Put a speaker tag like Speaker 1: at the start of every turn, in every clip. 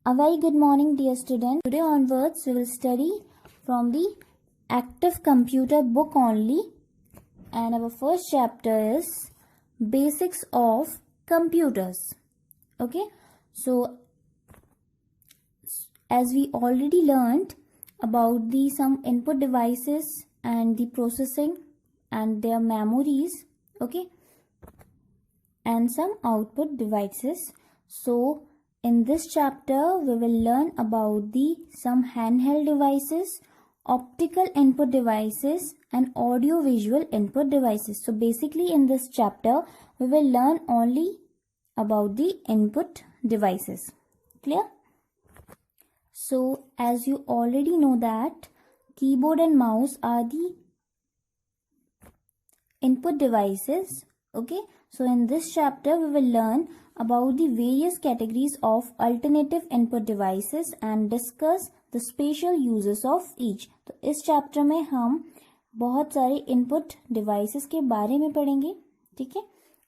Speaker 1: A very good morning, dear students. Today onwards, we will study from the Active Computer book only, and our first chapter is Basics of Computers. Okay, so as we already learned about the some input devices and the processing and their memories, okay, and some output devices. So in this chapter, we will learn about the some handheld devices, optical input devices, and audio-visual input devices. So basically, in this chapter, we will learn only about the input devices. Clear? So as you already know that keyboard and mouse are the input devices. Okay. So in this chapter, we will learn about the various categories of alternative input devices and discuss the special uses of each. तो इस chapter में हम बहुत सारे input devices के बारे में पढ़ेंगे. ठीक है,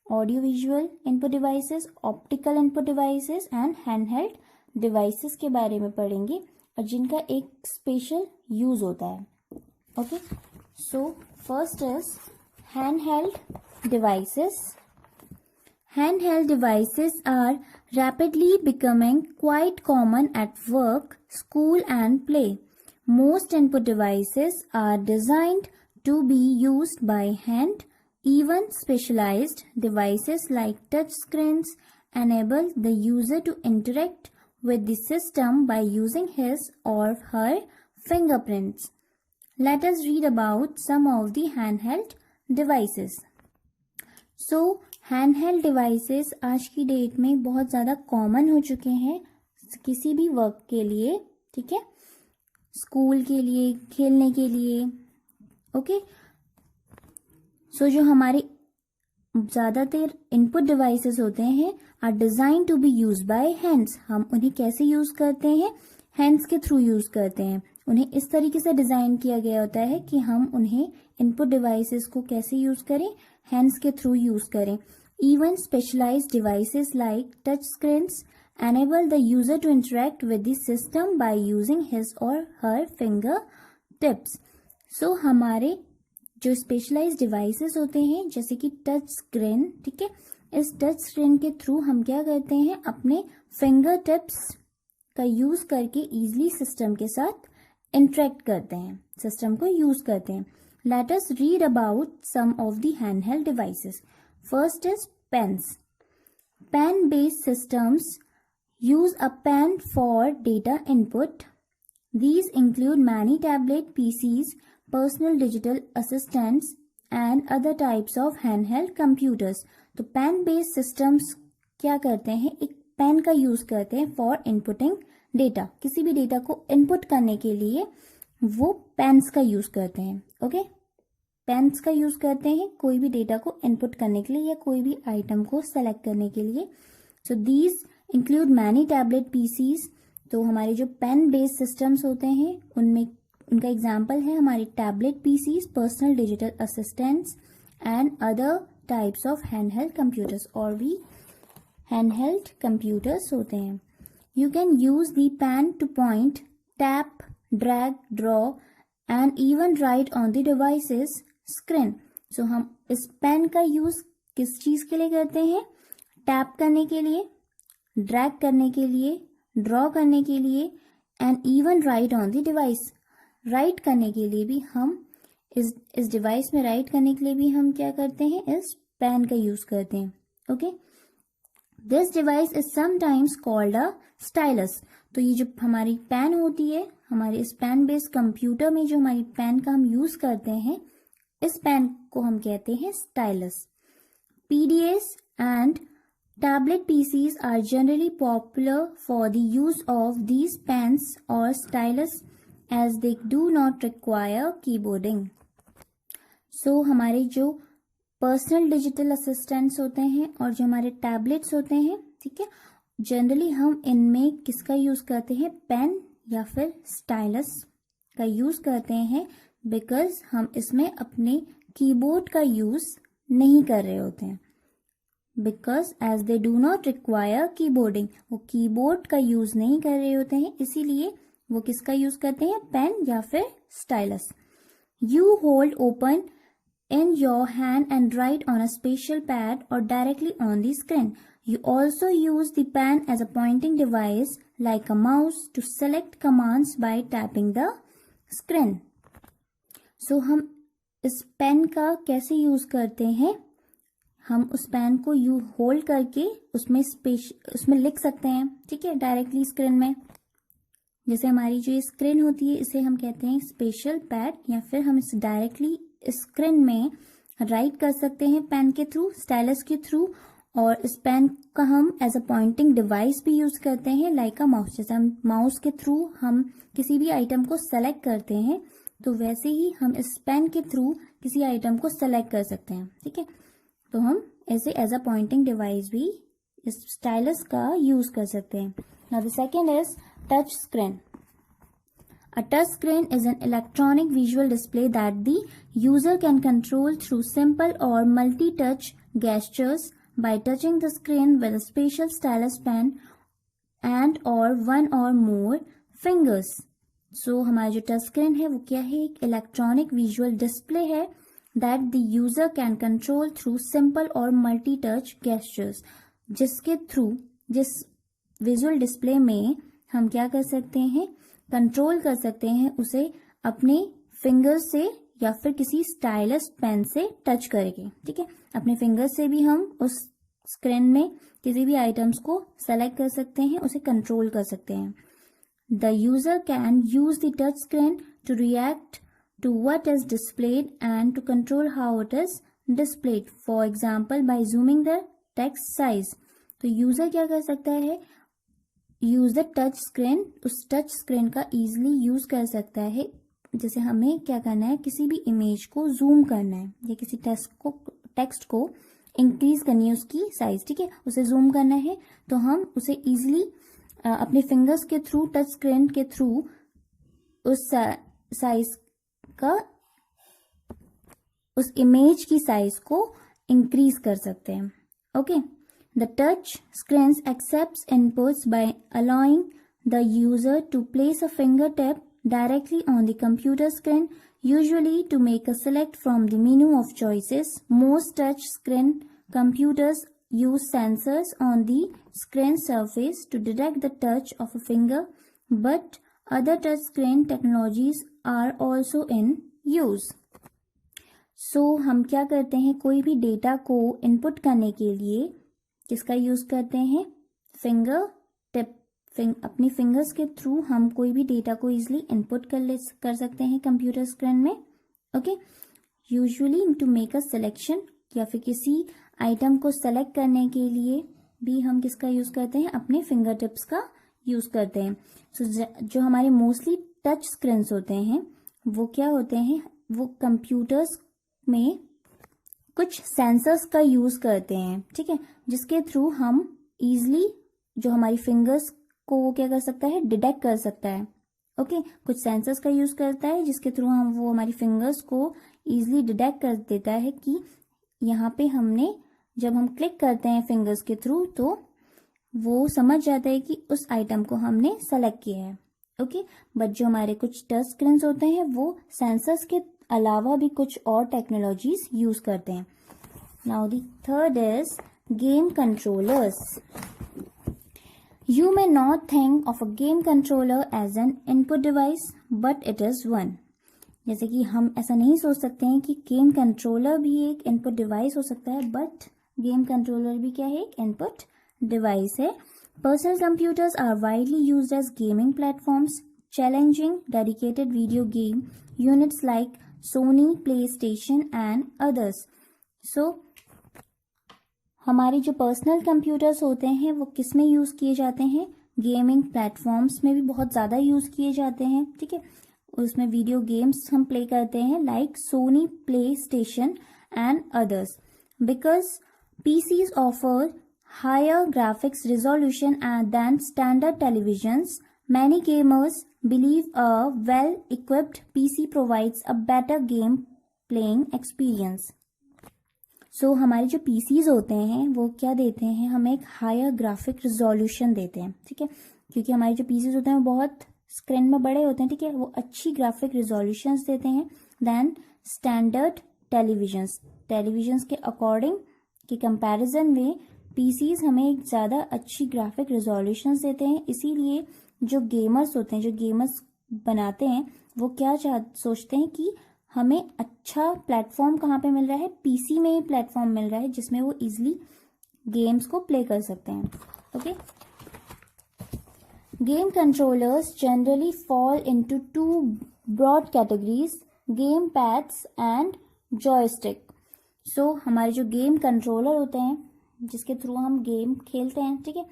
Speaker 1: audio visual input devices, optical input devices and handheld devices के बारे में पढ़ेंगे और जिनका एक स्पेशल यूज होता है. Okay, so first is handheld devices. Handheld devices are rapidly becoming quite common at work, school and play. Most input devices are designed to be used by hand. Even specialized devices like touch screens enable the user to interact with the system by using his or her fingerprints. Let us read about some of the handheld devices. So, handheld devices आज की date में बहुत ज़्यादा common हो चुके हैं किसी भी वर्क के लिए. ठीक है, स्कूल के लिए, खेलने के लिए. ओके, सो जो हमारे ज़्यादातर इनपुट डिवाइसेस होते हैं are design to be use by hands. हम उन्हें कैसे यूज़ करते हैं? हैंड्स के थ्रू यूज़ करते हैं. उन्हें इस तरीके से डिज़ाइन किया गया होता है कि हम उन्हें इनपुट डिवाइसेस को कैसे यूज़ करें? हैंड्स के थ्रू यूज़ करें. Even specialized devices like touch screens enable the user to interact with the system by using his or her finger tips. So हमारे जो स्पेशलाइज्ड डिवाइसेस होते हैं जैसे कि टच स्क्रीन, ठीक है, इस टच स्क्रीन के थ्रू हम क्या करते हैं? अपने फिंगर टिप्स का यूज करके इजीली सिस्टम के साथ इंटरेक्ट करते हैं, सिस्टम को यूज करते हैं. Let us read about some of the handheld devices. First is pens. Pen-based systems use a pen for data input. These include many tablet PCs, personal digital assistants, and other types of handheld computers. तो pen-based systems क्या करते हैं? एक pen का use करते हैं for inputting data. किसी भी डेटा को इनपुट करने के लिए वो पेन्स का यूज करते हैं. ओके, पेन्स का यूज करते हैं कोई भी डेटा को इनपुट करने के लिए या कोई भी आइटम को सेलेक्ट करने के लिए. So these include many tablet PCs. तो हमारे जो पेन बेस्ड सिस्टम्स होते हैं उनमें उनका एग्जांपल है हमारे tablet PCs, personal digital assistants and other types of handheld computers. और भी हैंडहेल्ड कंप्यूटर्स होते हैं. You can use the pen to point, tap, drag, draw and even write on the devices screen. So हम इस pen का use किस चीज के लिए करते हैं? टैप करने के लिए, ड्रैग करने के लिए, ड्रॉ करने के लिए and even write on the device. Right करने के लिए भी हम इस डिवाइस में राइट करने के लिए भी हम क्या करते हैं? इस पेन का यूज करते हैं. Okay, this device is sometimes called a stylus. तो ये जो हमारी पेन होती है, हमारे इस पेन बेस्ड कंप्यूटर में जो हमारी पेन का हम यूज करते हैं, इस पेन को हम कहते हैं stylus. PDAs and tablet PCs are generally popular for the use of these pens or stylus as they do not require keyboarding. So हमारे जो पर्सनल डिजिटल असिस्टेंट्स होते हैं और जो हमारे टैबलेट्स होते हैं, ठीक है, जनरली हम इनमें किसका यूज करते हैं? पेन या फिर स्टाइलस का यूज करते हैं बिकॉज हम इसमें अपने कीबोर्ड का यूज नहीं कर रहे होते हैं. Because as they do not require keyboarding, वो कीबोर्ड का यूज नहीं कर रहे होते हैं, इसीलिए वो किसका यूज करते हैं, पेन या फिर stylus. You hold open in your hand and write on a special pad or directly on the screen. You also use the pen as a pointing device like a mouse to select commands by tapping the screen. So हम इस pen का कैसे use करते हैं, हम उस pen को you hold करके उसमें लिख सकते हैं, ठीक है, डायरेक्टली स्क्रीन में. जैसे हमारी जो ये स्क्रीन होती है इसे हम कहते हैं स्पेशल पैड, या फिर हम इसे डायरेक्टली स्क्रीन में राइट कर सकते हैं पेन के थ्रू, स्टाइलस के थ्रू. और इस पेन का हम एज अ पॉइंटिंग डिवाइस भी यूज करते हैं लाइक अ माउस. जैसे हम माउस के थ्रू हम किसी भी आइटम को सेलेक्ट करते हैं, तो वैसे ही हम इस पेन के थ्रू किसी आइटम को सेलेक्ट कर सकते हैं, ठीक है. तो हम ऐसे एज अ पॉइंटिंग डिवाइस भी इस स्टाइलस का यूज कर सकते हैं. Now the second is touch screen. A touch screen is an electronic visual display that the user can control through simple or multi-touch gestures by touching the screen with a special stylus pen and or one or more fingers. So हमारा जो touch screen है वो क्या है, एक electronic visual display है that the user can control through simple or multi-touch gestures, जिसके through, जिस विजुअल डिस्प्ले में हम क्या कर सकते हैं, कंट्रोल कर सकते हैं उसे अपने फिंगर से या फिर किसी स्टाइलस पेन से टच करके, ठीक है. अपने फिंगर से भी हम उस स्क्रीन में किसी भी आइटम्स को सेलेक्ट कर सकते हैं, उसे कंट्रोल कर सकते हैं. The user can use the touch screen to react to what is displayed and to control how it is displayed. For example by zooming the text size. तो यूजर क्या कर सकता है, यूज द टच स्क्रीन, उस touch screen का easily use कर सकता है. जैसे हमें क्या करना है, किसी भी इमेज को जूम करना है या किसी टेक्स्ट को इंक्रीज करनी है उसकी साइज, ठीक है, उसे जूम करना है, तो हम उसे इजीली अपने फिंगर्स के थ्रू, टच स्क्रीन के थ्रू उस साइज का, उस इमेज की साइज को इंक्रीज कर सकते हैं. Okay. The touch screens accepts inputs by allowing the user to place a fingertip directly on the computer screen, usually to make a select from the menu of choices. Most touch screen computers use sensors on the screen surface to detect the touch of a finger, but other touch screen technologies are also in use. So हम क्या करते हैं, कोई भी data को input करने के लिए किसका यूज करते हैं, फिंगर टिप. अपनी फिंगर्स के थ्रू हम कोई भी डेटा को इजीली इनपुट कर सकते हैं कंप्यूटर स्क्रीन में. Okay. Usually to make a selection, या फिर किसी आइटम को सेलेक्ट करने के लिए भी हम किसका यूज करते हैं, अपने फिंगर टिप्स का यूज करते हैं. जो हमारे मोस्टली टच स्क्रीन होते हैं वो क्या होते हैं, वो कंप्यूटर्स में कुछ सेंसर्स का यूज करते हैं, ठीक है, जिसके थ्रू हम इजीली जो हमारी फिंगर्स को वो क्या कर सकता है, डिटेक्ट कर सकता है. ओके. कुछ सेंसर्स का यूज करता है जिसके थ्रू हम वो हमारी फिंगर्स को इजीली डिटेक्ट कर देता है कि यहाँ पे हमने, जब हम क्लिक करते हैं फिंगर्स के थ्रू तो वो समझ जाता है कि उस आइटम को हमने सेलेक्ट किया है. ओके. बट जो हमारे कुछ टच स्क्रीन होते हैं वो सेंसर्स के अलावा भी कुछ और टेक्नोलॉजीज यूज करते हैं. Now the third is game controllers. You may not think of a game controller as an input device, but it is one. जैसे कि हम ऐसा नहीं सोच सकते हैं कि गेम कंट्रोलर भी एक इनपुट डिवाइस हो सकता है, बट गेम कंट्रोलर भी क्या है, एक इनपुट डिवाइस है. Personal computers are widely used as gaming platforms, challenging dedicated video game units like Sony, PlayStation and others. So, हमारे जो पर्सनल कंप्यूटर्स होते हैं वो किस में यूज किए जाते हैं, गेमिंग प्लेटफॉर्म्स में भी बहुत ज़्यादा यूज किए जाते हैं, ठीक है. उसमें वीडियो गेम्स हम प्ले करते हैं like Sony, PlayStation and others. Because PCs offer higher graphics resolution than standard televisions, many gamers believe a well-equipped PC provides a better game playing experience. सो हमारे जो पीसीज होते हैं वो क्या देते हैं, हमें एक हायर ग्राफिक रिजोल्यूशन देते हैं, ठीक है, क्योंकि हमारे जो पीसीज होते हैं वो बहुत स्क्रीन में बड़े होते हैं, ठीक है, वो अच्छी ग्राफिक रिजोल्यूशंस देते हैं देन स्टैंडर्ड टेलीविजन्स के अकॉर्डिंग के कंपैरिजन में पीसीज हमें एक ज़्यादा अच्छी ग्राफिक रिजोल्यूशंस देते हैं। इसीलिए जो गेमर्स होते हैं, जो गेमर्स बनाते हैं, वो क्या सोचते हैं कि हमें अच्छा प्लेटफॉर्म कहाँ पे मिल रहा है, पीसी में ही प्लेटफॉर्म मिल रहा है जिसमें वो इजीली गेम्स को प्ले कर सकते हैं। Okay, game controllers generally fall into two broad categories, game pads and joystick. So हमारे जो गेम कंट्रोलर होते हैं जिसके थ्रू हम गेम खेलते हैं, ठीक है,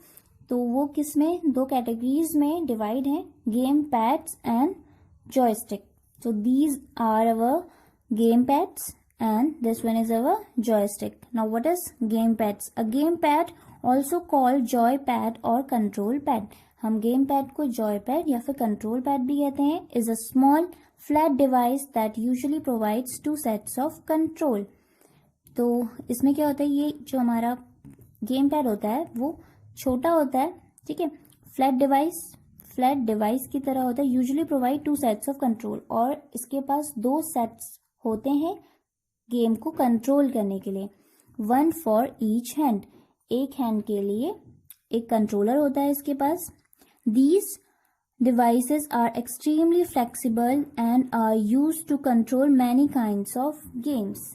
Speaker 1: तो वो किस में, दो कैटेगरीज में डिवाइड हैं, game pads and joystick. So these are our game pads and this one is our joystick. Now what is game pads? A game pad also called joy pad or control pad. हम game pad को joy pad या फिर control pad भी कहते हैं, is a small flat device that usually provides two sets of control. तो इसमें क्या होता है, ये जो हमारा game pad होता है वो छोटा होता है, ठीक है, फ्लैट डिवाइस की तरह होता है, usually provide two sets of control, और इसके पास दो सेट्स होते हैं गेम को कंट्रोल करने के लिए, वन फॉर ईच हैंड, एक हैंड के लिए एक कंट्रोलर होता है इसके पास। These devices are extremely flexible and are used to control many kinds of games.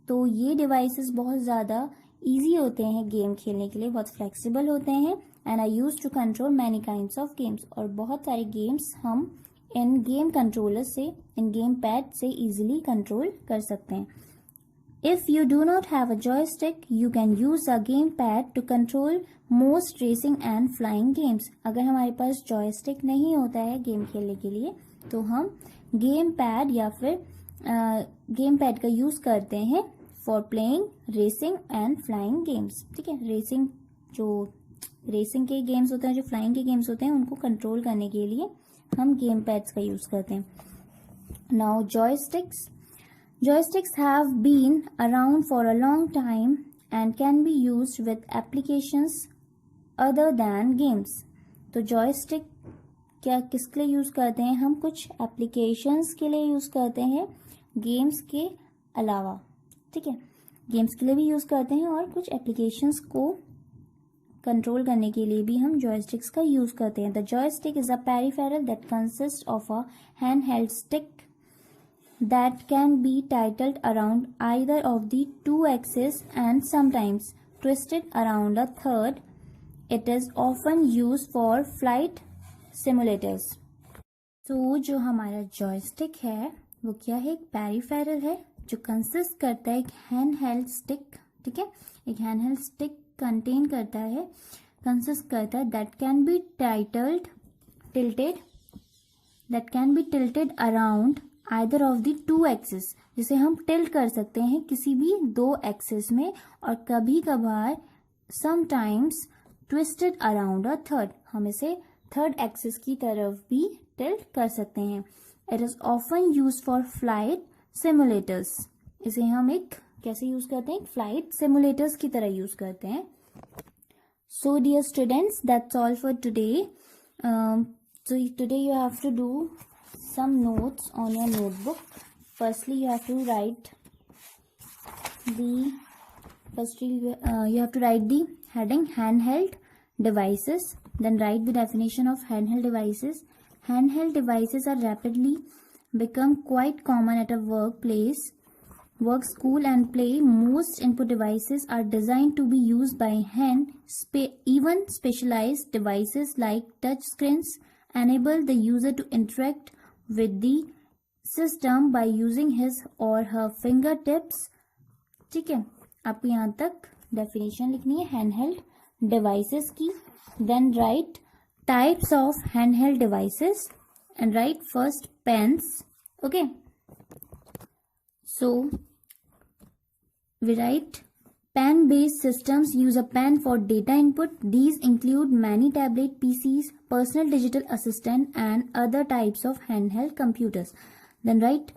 Speaker 1: तो ये डिवाइसेस बहुत ज़्यादा ईजी होते हैं गेम खेलने के लिए, बहुत फ्लेक्सिबल होते हैं and I use to control many kinds of games, और बहुत सारे गेम्स हम इन गेम कंट्रोलर से, इन गेम पैड से इजीली कंट्रोल कर सकते हैं। If you do not have a joystick you can use a game pad to control most racing and flying games. अगर हमारे पास जॉयस्टिक नहीं होता है गेम खेलने के लिए तो हम गेम पैड या फिर गेम पैड का यूज करते हैं for playing racing and flying games, ठीक है, रेसिंग के गेम्स होते हैं, जो फ्लाइंग के गेम्स होते हैं, उनको कंट्रोल करने के लिए हम गेम पैड्स का यूज करते हैं। Now joysticks have been around for a long time and can be used with applications other than games. तो joystick क्या किसके लिए यूज करते हैं, हम कुछ एप्लीकेशंस के लिए यूज करते हैं गेम्स के अलावा, ठीक है, गेम्स के लिए भी यूज करते हैं और कुछ एप्लीकेशंस को कंट्रोल करने के लिए भी हम जॉयस्टिक्स का यूज करते हैं। The joystick is a peripheral that consist of a hand held stick that can be titled around either of the two axis and sometimes twisted around a third. It is often use for flight simulators. तो जो हमारा joystick है वो क्या है, एक peripheral है जो कंसिस्ट करता है एक हैंड हेल्ड स्टिक, ठीक है, एक हैंड हेल्ड स्टिक कंटेन करता है, कंसिस्ट करता है that can be tilted around either of the two axis, जिसे हम टिल्ट कर सकते हैं किसी भी दो एक्सिस में, और कभी कभार sometimes twisted around a third, हम इसे थर्ड एक्सिस की तरफ भी टिल्ट कर सकते हैं। It is often use for flight simulators, इसे हम एक कैसे यूज करते हैं, फ्लाइट सिमुलेटर्स की तरह यूज करते हैं। So dear students, that's all for today. So today you have to do some notes on your notebook. Firstly you have to write the heading handheld devices, then write the definition of handheld devices. Handheld devices are rapidly become quite common at a work, school and play. Most input devices are designed to be used by hand. Even specialized devices like touch screens enable the user to interact with the system by using his or her fingertips. ठीक है, आपको यहाँ तक definition लिखनी है handheld devices की। Then write types of handheld devices and write first pens. Okay, so we write pen-based systems use a pen for data input. These include many tablet PCs, personal digital assistant and other types of handheld computers. Then write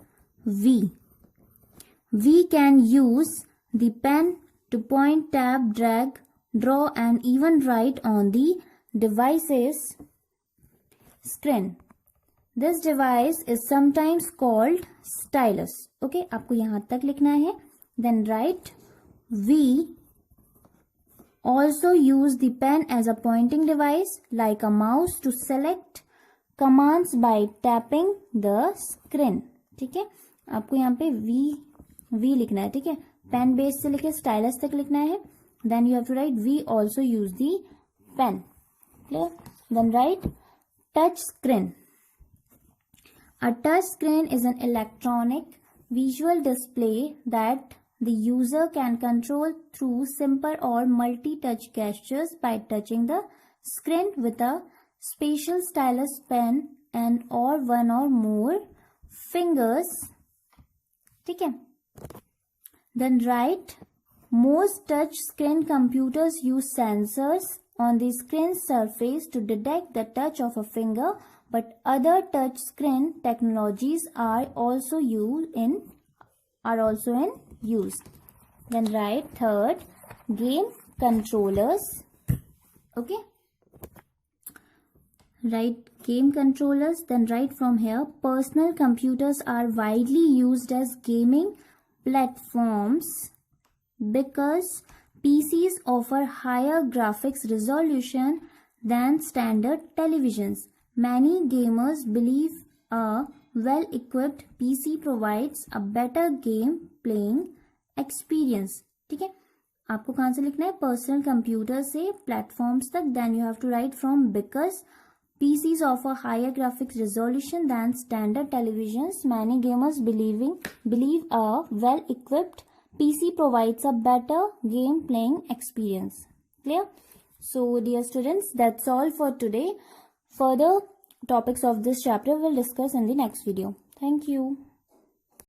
Speaker 1: we can use the pen to point, tap, drag, draw and even write on the device's screen. This device is sometimes called stylus. Okay, आपको यहाँ तक लिखना है. Then write, we also use the pen as a pointing device like a mouse to select commands by tapping the screen. ठीक है, आपको यहाँ पे we लिखना है. ठीक है, पेन बेस से लेके स्टाइलस तक लिखना है. Then you have to write we also use the pen. Clear? Then write touch screen. A touch screen is an electronic visual display that the user can control through simple or multi-touch gestures by touching the screen with a special stylus pen and or one or more fingers. ठीक है. Then write, most touch screen computers use sensors on the screen surface to detect the touch of a finger, but other touch screen technologies are also in use. Then write third, game controllers. Okay, write game controllers. Then write from here, personal computers are widely used as gaming platforms because PCs offer higher graphics resolution than standard televisions. Many gamers believe a well-equipped PC provides a better game playing experience. ठीक है, आपको कहाँ से लिखना है? Personal computer से platforms तक. Then you have to write from because PCs offer higher graphics resolution than standard televisions. Many gamers believe a well-equipped PC provides a better game playing experience. Clear? So dear students, that's all for today. Further topics of this chapter we'll discuss in the next video. Thank you.